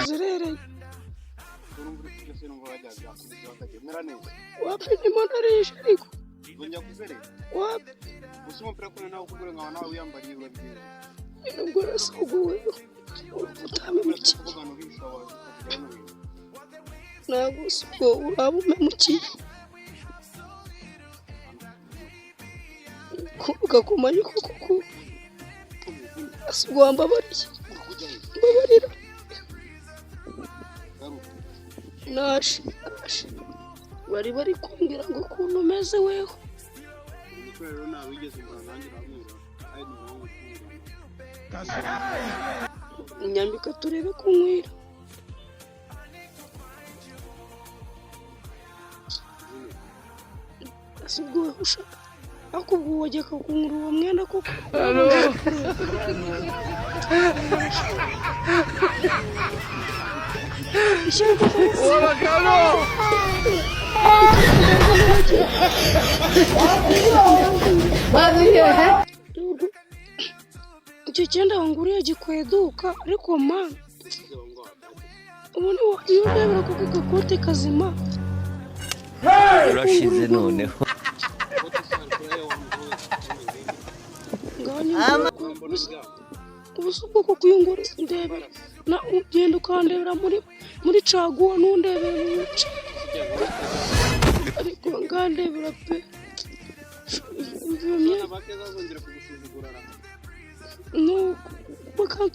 Zerere. Wapi ni mwanarisha ariko? Wapi? Nubwo rasuguwe. Utame muki. Nagusugo urabume muki. Kuvuga kumanya kuko asugwamba babarira naje bari kumbwira ngo ukuntu umeze weho nyambika turebe kunywira asugwe ushaka akubwo wajyaka kunkuru uwo mwenda koko icyo cyenda wanguriye gikweduka ariko man ubundi iyo ndebera kuko gakote kazima urashize noneho ubusubwo ko kuyungura ndebera na ugenda ukandebera muri caguwa n'undebera muca ariko ngandebera pe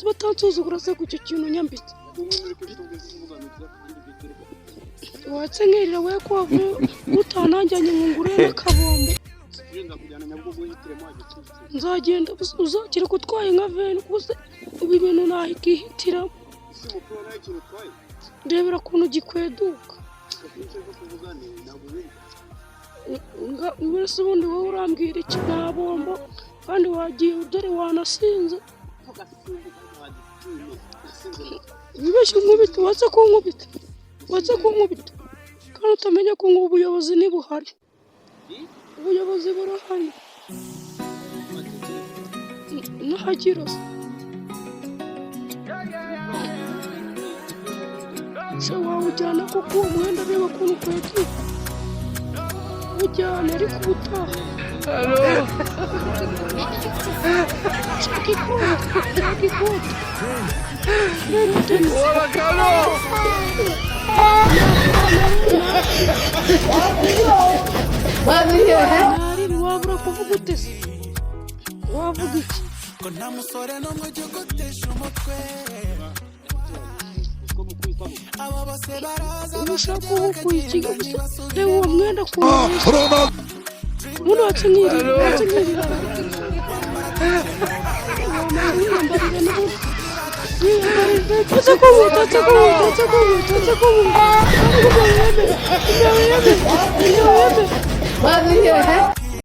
batansuzugura se ku cyo kintu nyambitse watse nkirira we ko utananjyanye ngo ngure n'akabombo nzagenda uzakira kutwaye nka veni kuze ubu ibintu nahikihitiramo ndebera kuntu gikweduka mbese ubundi wowe urambwira iki nta bombo kandi wagiye dore wanasinze wibeshye unkubita watse kunkubita kandi utamenya ko ubuyobozi ntibuhari ubuyobozi burahari nahagira se wawujyana kuko uwo mwenda reba ukuntu ukweduka ujyana ariko ubutaha shaka ikote Nari wabura kuvuga utese wavuga iki ko nta musore n'umwe ujya ugutesha umutwe aba bose baraza ushaka ukuye ikigo reba uwo mwenda kuwurisha muno wakinyirira wiyambarire n'ubundi Tatsa kumu Bazi here